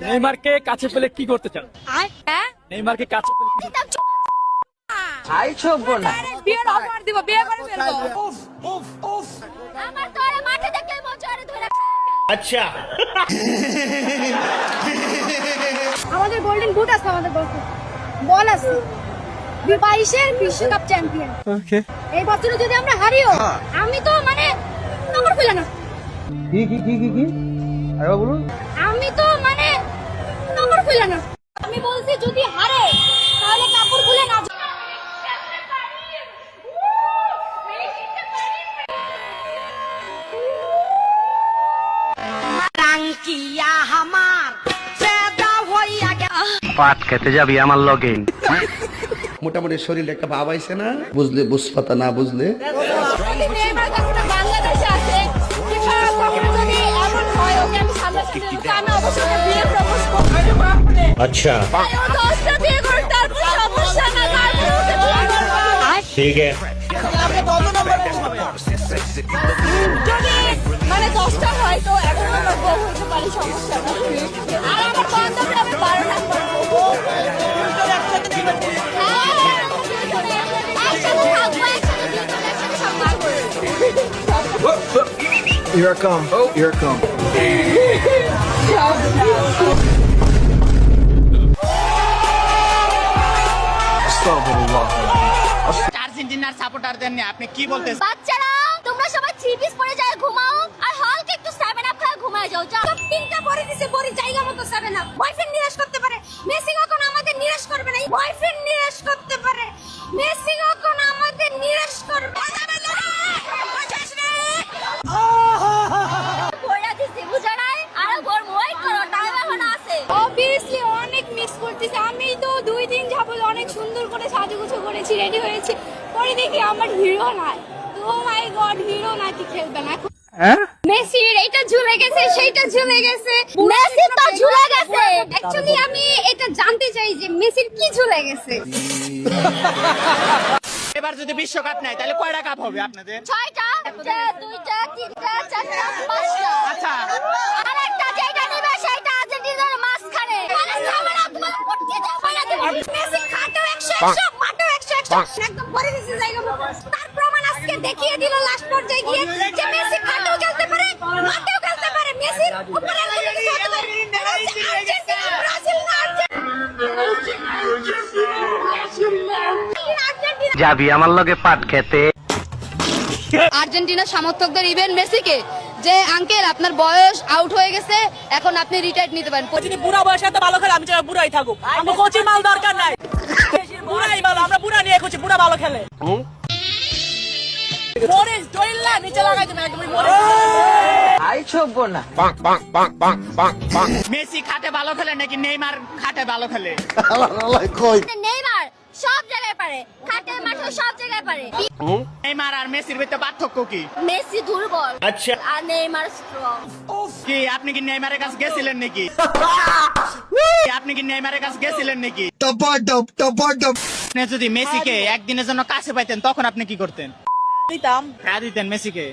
নেইমারকে কাছে পেলে কি করতে চান? হ্যাঁ নেইমারকে কাছে পেলে কি করতে চান? বিয়ের অফার দিব, বিয়ে করে ফেলবো। আমার তো আরে মাঠে দেখলে মজা ধরে আচ্ছা আমাদের গোল্ডেন বুট আছে, আমাদের বল আছে 22-এর বিশ্বকাপ চ্যাম্পিয়ন। ওকে, এই বছরে যদি আমরা হারিও আমি তো মানে নম্বর খুলে না। কি আরে বলুন। আমি তো মানে নম্বর খুলে না। আমি বলছি যদি হারে তাহলে কাপড় খুলে না। রাঙ্কিয়া আমার পেদা হইয়া গে পাট খেতে যাবি আমার লগে? মোটামুটি শরীরে একটা ভাব আইছে না, বুঝলে বুঝপাতা না বুঝলে। নেইমার কখনো বাংলাদেশে আছে কিংবা কখনো যদি এমন হয় ওকে আমি সামনাসামনি ওকে আমি অবশ্যই বিয়ে প্রপোজ করব। अच्छा ও দশটা বিয়ে করে তারপর সমস্যা না, তারপর ওকে বিয়ে করব। ठीक है যদি মানে 10টা হয় তো 11 নম্বর বউ হতে পারে, সমস্যা না। আর আমার বান্ধবী আমি 12 নম্বর বউ। একসাথে থাকবো, একসাথে বিয়ে করবো, একসাথে সব করবো। Here I come. Oh, here I come. Astaghfirullah. আর্জেন্টিনার সাপোর্টারদের নিয়ে আপনি কি বলতেছেন? বাচ্চারা তোমরা সবাই 3 পিস পরে যায় ঘুমাও আর হালকা একটু 7 আপ খায় ঘুমায় যাও। যা সব তিনটা পরে দিছে, পরে জায়গা মতো 7 আপ। বয়ফ্রেন্ড নিরাশ করতে পারে, মেসি কখনো আমাদের নিরাশ করবে না। বয়ফ্রেন্ড নিরাশ করতে পারে, মেসি কখনো আমাদের নিরাশ করবে না। পড়া দিছে বুঝা নাই, আর গোর ওয়েট করো, টাইম এখন আছে। অবভিয়াসলি অনেক মিস করতেছি। আমি তো 2 দিন যাবত অনেক সুন্দর করে সাজুগুজু করেছি, রেডি হয়েছি, পরে দেখি আমার হিরো নাই। ও মাই গড, হিরো নাকি খেলবে না। মেসির এটা ঝুলে গেছে, সেইটা ঝুলে গেছে, মেসি তো ঝুলে গেছে। অ্যাকচুয়ালি আমি এটা জানতে চাই যে মেসির কি ঝুলে গেছে। এবার যদি বিশ্বকাপ নেয় তাহলে কয়টা কাপ হবে আপনাদের? 6টা, 2টা, 3টা, 4টা, 5টা। আচ্ছা আরেকটা যেটা নেবে সেটা আর্জেন্টিনার মাঝখানে। মেসি খাটো 100, মাটো 100, একদম ভরে দিছে জায়গা মতো। তার প্রমাণ আজকে দেখিয়ে দিল লাস্ট পর্যায়ে গিয়ে যে মেসি খাটো খেলতে পারে, মাঠেও খেলতে পারে। মেসির উপরে আর্জেন্টিনা, ব্রাজিল না, আর্জেন্টিনা। যাবি আমার লগে পাট খেতে? আর্জেন্টিনার সমর্থকদের ইভেন মেসিকে যে আঙ্কেল আপনার বয়স আউট হয়ে গেছে, এখন আপনি রিটায়ার নিতে পারেন। যদি বুড়া বয়সে এত ভালো খেলে আমি চাই বুড়াই থাকুক। আমরা কোচি মাল দরকার নাই, বুড়াই ভালো। আমরা বুড়া নিয়ে খুঁজি, বুড়া ভালো খেলে। মরিস ডইল্লা নিচে লাগাই দেবেন একদম। মেসি খাটে ভালো খেলে নাকি নেইমার খাটে ভালো খেলে? নেইমার সব জায়গায় পারে, খাটে মাঠে সব জায়গায় পারে। নেইমার আর মেসির ভিতরে পার্থক্য কি? মেসি দুর্বল আচ্ছা আর নেইমার স্ট্রং। কি আপনি কি নেইমারের কাছে গেছিলেন নাকি? আপনি কি নেইমারের কাছে গেছিলেন নাকি? আপনি যদি মেসিকে একদিনের জন্য কাছে পাইতেন তখন আপনি কি করতেন? দিতাম হ্যাঁ দিতেন মেসিকে।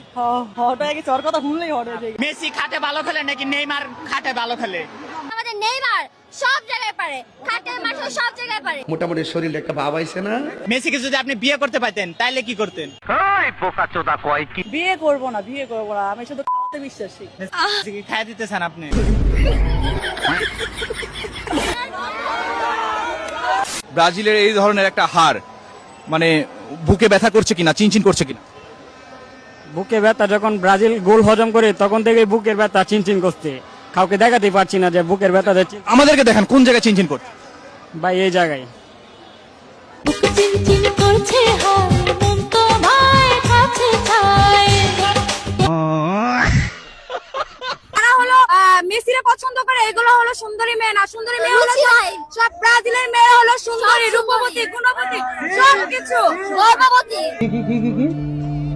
হট হয়ে গেছে, ওর কথা শুনলেই হট হয়ে যায়। মেসি খাটে ভালো খেলে নাকি নেইমার খাটে ভালো খেলে? আমাদের নেইমার সব জায়গায় পারে, খাটে মাঠে সব জায়গায় পারে। মোটামুটি শরীরে একটা ভাব আইছে না। মেসিকে যদি আপনি বিয়ে করতে পাইতেন তাহলে কি করতেন? ওই পোকা চোদা কয় কি? বিয়ে করবো না, বিয়ে করবো না, আমি শুধু খাওয়াতে বিশ্বাসী। মেসিকে খাইয়ে দিতেছেন আপনি? ব্রাজিলের এই ধরনের একটা হার মানে বুকে ব্যথা করছে কিনা, চিনচিন করছে কিনা? বুকে ব্যথা যখন ব্রাজিল গোল হজম করে তখন থেকে বুকের ব্যথা চিনচিন করতে, কাউকে দেখাতে পারছি না যে বুকের ব্যথা দিচ্ছে। আমাদেরকে দেখান কোন জায়গায় চিনচিন করছে। ভাই এই জায়গায় মেসিরা পছন্দ করে, এগুলো হলো সুন্দরী মেয়ে না। সুন্দরী মেয়ে হলো সব ব্রাজিলের মেয়ে হলো সুন্দরী, রূপবতী, গুণবতী, সবকিছু। গর্ভবতী, কি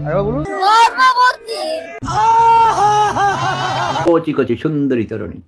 আরে বলুন। গর্ভবতী। কচি কচি সুন্দরী তরুণী।